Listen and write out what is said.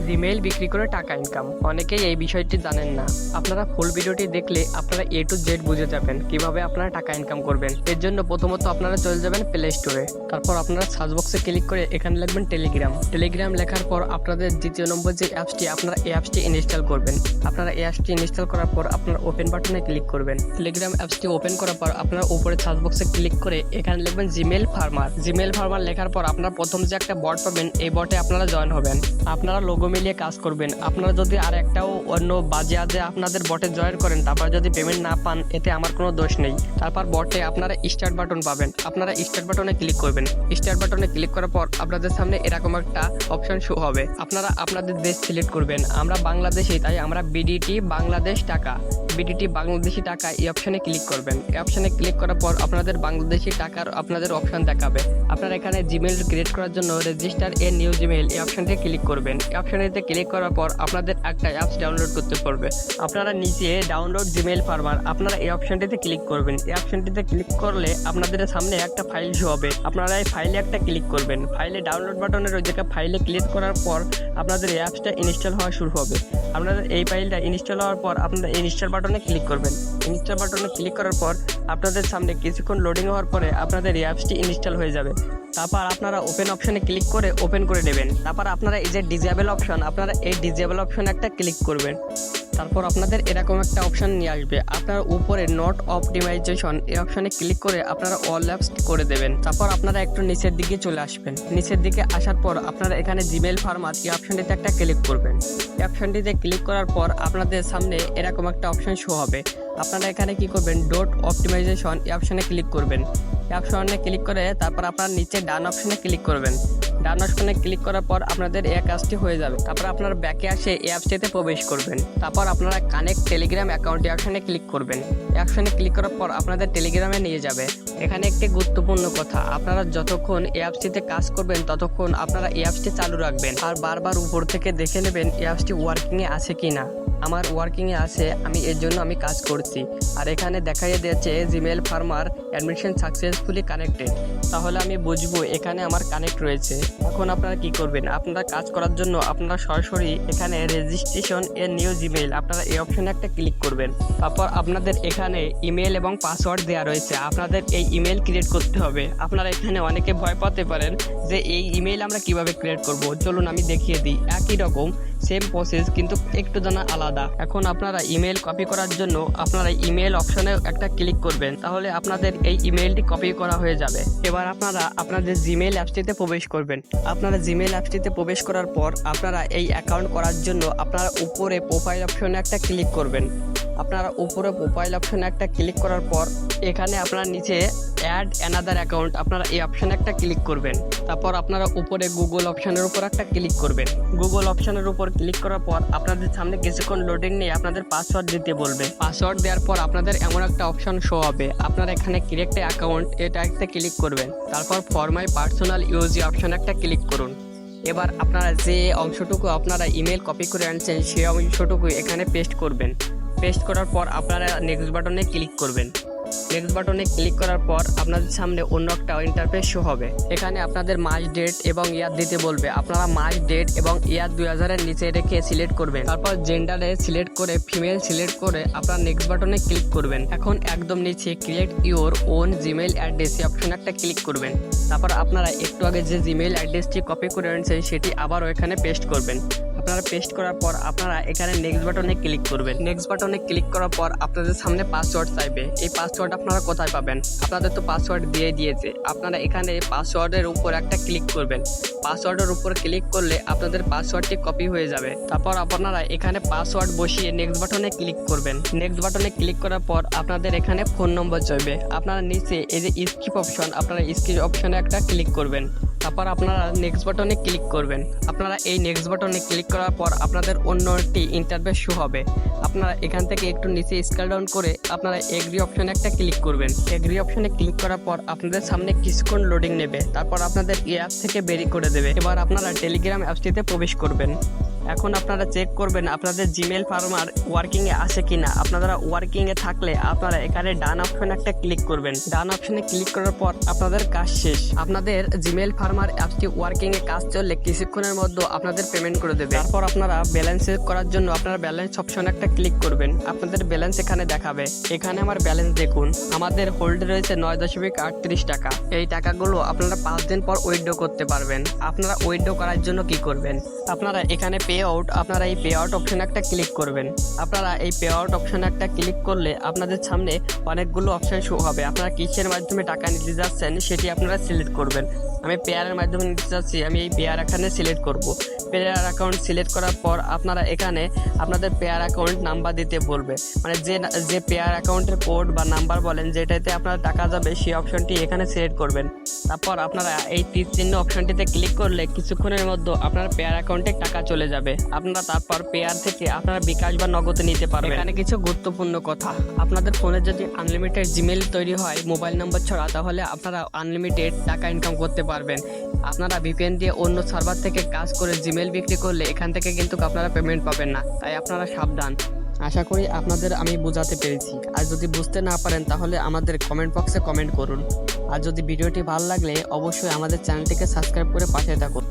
Gmail বিক্রি করে টাকা ইনকাম। অনেকেই এই বিষয়টি জানেন না। আপনারা ফুল ভিডিওটি দেখলে আপনারা এ টু জেড বুঝে যাবেন কিভাবে আপনারা টাকা ইনকাম করবেন। এর জন্য প্রথমত আপনারা চলে যাবেন প্লে স্টোরে। তারপর আপনারা সার্চ বক্সে ক্লিক করে এখানে লিখবেন টেলিগ্রাম। টেলিগ্রাম লেখার পর আপনাদের দ্বিতীয় নম্বর যে অ্যাপসটি, আপনারা এই অ্যাপসটি ইনস্টল করবেন। আপনারা এই অ্যাপসটি ইনস্টল করার পর আপনারা ওপেন বাটনে ক্লিক করবেন। টেলিগ্রাম অ্যাপসটি ওপেন করার পর আপনারা উপরে সার্চ বক্সে ক্লিক করে এখানে লিখবেন জিমেইল ফার্মার। জিমেইল ফার্মার লেখার পর আপনারা প্রথম যে একটা বট পাবেন, এই বটে আপনারা জয়েন হবেন। আপনারা লোগো মিলিয়ে কাজ করবেন। আপনারা যদি আর একটাও অন্য বাজে আজে আপনাদের বটে জয়েন করেন, তারপর যদি পেমেন্ট না পান, এতে আমার কোনো দোষ নেই। তারপর বটে আপনারা স্টার্ট বাটন পাবেন। আপনারা স্টার্ট বাটনে ক্লিক করবেন। স্টার্ট বাটনে ক্লিক করার পর আপনাদের সামনে এরকম একটা অপশন শো হবে। আপনারা আপনাদের দেশ সিলেক্ট করবেন। আমরা বাংলাদেশি, তাই আমরা বিডিটি বাংলাদেশ টাকা, বিডিটি বাংলাদেশি টাকা এই অপশনে ক্লিক করবেন। এই অপশনে ক্লিক করার পর আপনাদের বাংলাদেশি টাকার আপনাদের অপশন দেখাবে। আপনারা এখানে জিমেইল ক্রিয়েট করার জন্য রেজিস্টার এ নিউ জিমেইল এই অপশনটি ক্লিক করবেন। এই অপশনটিতে ক্লিক করার পর আপনাদের একটা অ্যাপস ডাউনলোড করতে পড়বে। আপনারা নিচে ডাউনলোড জিমেইল ফার্মার, আপনারা এই অপশনটিতে ক্লিক করবেন। এই অপশনটিতে ক্লিক করলে আপনাদের সামনে একটা ফাইল শো হবে। আপনারা এই ফাইলে একটা ক্লিক করবেন। ফাইলে ডাউনলোড বাটনের ওই জায়গায় ফাইলে ক্লিক করার পর আপনাদের এই অ্যাপসটা ইনস্টল হওয়া শুরু হবে। আপনাদের এই ফাইলটা ইনস্টল হওয়ার পর আপনারা ইনস্টল বাটনে ক্লিক করবেন। ইনস্টল বাটনে ক্লিক করার পর আপনাদের সামনে কিছুক্ষণ লোডিং হওয়ার পরে আপনাদের এই অ্যাপসটি ইনস্টল হয়ে যাবে। তারপর আপনারা ওপেন অপশনে ক্লিক করে ওপেন করে নেবেন। তারপর আপনারা এই যে ডিজেবল অপশন, আপনারা এই ডিজেবল অপশনে একটা ক্লিক করবেন। তারপর আপনাদের এরকম একটা অপশন নিয়ে আসবে। আপনার উপরে নট অপটিমাইজেশন এই অপশনে ক্লিক করে আপনারা অল অ্যাপস করে দেবেন। তারপর আপনারা একটু নিচের দিকে চলে আসবেন। নিচের দিকে আসার পর আপনারা এখানে জিমেইল ফার্মার এই অপশনটিতে একটা ক্লিক করবেন। এই অপশনটিতে ক্লিক করার পর আপনাদের সামনে এরকম একটা অপশন শো হবে। আপনারা এখানে কি করবেন, ডট অপটিমাইজেশন এই অপশনে ক্লিক করবেন। এই অপশনে ক্লিক করে তারপর আপনারা নিচে ডান অপশনে ক্লিক করবেন। ডান অপশনে ক্লিক করার পর আপনাদের এই কাজটি হয়ে যাবে। তারপর আপনারা ব্যাকে আসে এই অ্যাপসটিতে প্রবেশ করবেন। তারপর আপনারা কানেক্ট টেলিগ্রাম অ্যাকাউন্ট এই অপশনে ক্লিক করবেন। এই অপশনে ক্লিক করার পর আপনাদের টেলিগ্রামে নিয়ে যাবে। এখানে একটি গুরুত্বপূর্ণ কথা, আপনারা যতক্ষণ এই অ্যাপসটিতে কাজ করবেন ততক্ষণ আপনারা এই অ্যাপসটি চালু রাখবেন আর বারবার উপর থেকে দেখে নেবেন এই অ্যাপসটি ওয়ার্কিংয়ে আছে কি না। আমার ওয়ার্কিংয়ে আছে, আমি এর জন্য আমি কাজ করছি। আর এখানে দেখাই দিয়েছে Gmail farmer admission successfully connected, তাহলে আমি বুঝবো এখানে আমার কানেক্ট রয়েছে। এখন আপনারা কি করবেন, আপনারা কাজ করার জন্য আপনারা সরাসরি এখানে রেজিস্ট্রেশন এ নিউ জিমেইল আপনারা এই অপশনে একটা ক্লিক করবেন। তারপর আপনাদের এখানে ইমেল এবং পাসওয়ার্ড দেওয়া রয়েছে। আপনাদের এই ইমেল ক্রিয়েট করতে হবে। আপনারা এখানে অনেকে ভয় পাতে পারেন যে এই ইমেল আমরা কিভাবে ক্রিয়েট করব। চলুন আমি দেখিয়ে দিই। একই রকম সেম প্রসেস, কিন্তু একটু জানা আলাদা। এখন আপনারা ইমেল কপি করার জন্য আপনারা ইমেল অপশনে একটা ক্লিক করবেন, তাহলে আপনাদের এই ইমেলটি কপি করা হয়ে যাবে। এবার আপনারা আপনাদের জিমেইল অ্যাপসটিতে প্রবেশ করবেন। আপনারা জিমেইল অ্যাপসটিতে প্রবেশ করার পর আপনারা এই অ্যাকাউন্ট করার জন্য আপনারা উপরে প্রোফাইল অপশনে একটা ক্লিক করবেন। আপনারা উপরে প্রোফাইল অপশনে একটা ক্লিক করার পর এখানে আপনারা নিচে অ্যাড অ্যানাদার অ্যাকাউন্ট আপনারা এই অপশনে একটা ক্লিক করবেন। তারপর আপনারা উপরে গুগল অপশনের উপর একটা ক্লিক করবেন। গুগল অপশনের উপর ক্লিক করার পর আপনাদের সামনে কিছুক্ষণ লোডিং নিয়ে আপনাদের পাসওয়ার্ড দিতে বলবে। পাসওয়ার্ড দেওয়ার পর আপনাদের এমন একটা অপশন শো হবে। আপনারা এখানে ক্রিয়েট অ্যাকাউন্ট এটাতে ক্লিক করবেন। তারপর ফর মাই পার্সোনাল ইউজ অপশনে একটা ক্লিক করুন। এবার আপনারা যে অংশটুকু আপনারা ইমেল কপি করে আনছেন সেই অংশটুকু এখানে পেস্ট করবেন। পেস্ট করার পর আপনারা নেক্সট বাটনে ক্লিক করবেন। নেক্সট বাটনে ক্লিক করার পর আপনাদের সামনে অন্য একটা ইন্টারফেস শো হবে। এখানে আপনাদের মাস ডেট এবং ইয়ার দিতে বলবে। আপনারা মাস ডেট এবং ইয়ার 2000-এর নিচে রেখে সিলেক্ট করবেন। তারপর জেন্ডারে সিলেক্ট করে ফিমেল সিলেক্ট করে আপনারা নেক্সট বাটনে ক্লিক করবেন। এখন একদম নিচে create your own Gmail address এই অপশনে একটা ক্লিক করবেন। তারপর আপনারা একটু আগে যে জিমেইল অ্যাড্রেসটি কপি করে আনছেন সেটি আবারও এখানে পেস্ট করবেন। আপনারা পেস্ট করার পর আপনারা এখানে নেক্সট বাটনে ক্লিক করবেন। নেক্সট বাটনে ক্লিক করার পর আপনাদের সামনে পাসওয়ার্ড চাইবে। এই পাসওয়ার্ড আপনারা কোথায় পাবেন, আপনাদের তো পাসওয়ার্ড দিয়ে দিয়েছে। আপনারা এখানে পাসওয়ার্ডের উপর একটা ক্লিক করবেন। পাসওয়ার্ডের উপর ক্লিক করলে আপনাদের পাসওয়ার্ডটি কপি হয়ে যাবে। তারপর আপনারা এখানে পাসওয়ার্ড বসিয়ে নেক্সট বাটনে ক্লিক করবেন। নেক্সট বাটনে ক্লিক করার পর আপনাদের এখানে ফোন নম্বর চাইবে। আপনারা নিচে এই যে স্কিপ অপশন, আপনারা স্কিপ অপশনে একটা ক্লিক করবেন। তারপর আপনারা নেক্সট বাটনে ক্লিক করবেন। আপনারা এই নেক্সট বাটনে ক্লিক করার পর আপনাদের অন্য একটি ইন্টারফেস শো হবে। আপনারা এখান থেকে একটু নিচে স্ক্রল ডাউন করে আপনারা এগ্রি অপশনে একটা ক্লিক করবেন। এগ্রি অপশনে ক্লিক করার পর আপনাদের সামনে কিছুক্ষণ লোডিং নেবে। তারপর আপনাদের এই অ্যাপ থেকে বেরিয়ে করে দেবে। এবার আপনারা টেলিগ্রাম অ্যাপসটিতে প্রবেশ করবেন। এখন আপনারা চেক করবেন আপনাদের জিমেল ফার্মার ওয়ার্কিং এ আছে কিনা। আপনারা ওয়ার্কিং এ থাকলে আপনারা এখানে ডান অপশনে একটা ক্লিক করবেন। ডান অপশনে ক্লিক করার পর আপনাদের কাজ শেষ। আপনাদের জিমেল ফার্মার অ্যাপটি ওয়ার্কিং এ কাজ চললে কিছুক্ষণের মধ্যে আপনাদের পেমেন্ট করে দেবে। তারপর আপনারা ব্যালেন্স চেক করার জন্য আপনারা ব্যালেন্স অপশনে একটা ক্লিক করবেন। আপনাদের ব্যালেন্স এখানে দেখাবে। এখানে আমার ব্যালেন্স দেখুন, আমাদের হোল্ডে রয়েছে 9.38 টাকা। এই টাকাগুলো আপনারা 5 দিন পর উইথড্র করতে পারবেন। আপনারা উইথড্র করার জন্য কি করবেন, আপনারা এখানে পে আউট, আপনারা এই পে আউট অপশনে একটা ক্লিক করবেন। আপনারা এই পে আউট অপশনে একটা ক্লিক করলে আপনাদের সামনে অনেকগুলো অপশন শো হবে। আপনারা কিসের মাধ্যমে টাকা নিতে যাচ্ছেন সেটি আপনারা সিলেক্ট করবেন। আমি পেয়ারের মাধ্যমে নিতে চাচ্ছি, আমি এই পেয়ার এখানে সিলেক্ট করব। পেয়ার অ্যাকাউন্ট সিলেক্ট করার পর আপনারা এখানে আপনাদের পেয়ার অ্যাকাউন্ট নাম্বার দিতে বলবে, মানে যে পেয়ার অ্যাকাউন্টের কোড বা নাম্বার বলেন যেটাতে আপনার টাকা যাবে সেই অপশনটি এখানে সিলেক্ট করবেন। তারপর আপনারা এই তীর চিহ্ন অপশনটিতে ক্লিক করলে কিছুক্ষণের মধ্যে আপনার পেয়ার অ্যাকাউন্টে টাকা চলে যাবে। আপনারা তারপর পেয়ার থেকে আপনারা বিকাশ বা নগদে নিতে পারবেন। এখানে কিছু গুরুত্বপূর্ণ কথা, আপনাদের ফোনে যদি আনলিমিটেড জিমেল তৈরি হয় মোবাইল নম্বর ছাড়া, তাহলে আপনারা আনলিমিটেড টাকা ইনকাম করতে পারবেন। আপনারা ভিপিএন দিয়ে অন্য সার্ভার থেকে কাজ করে জিমেল বিক্রি করলে এখান থেকে কিন্তু আপনারা পেমেন্ট পাবেন না, তাই আপনারা সাবধান। আশা করি আপনাদের আমি বোঝাতে পেরেছি। আর যদি বুঝতে না পারেন তাহলে আমাদের কমেন্ট বক্সে কমেন্ট করুন। আর যদি ভিডিওটি ভালো লাগলে অবশ্যই আমাদের চ্যানেলটিকে সাবস্ক্রাইব করে পাশে থাকুন।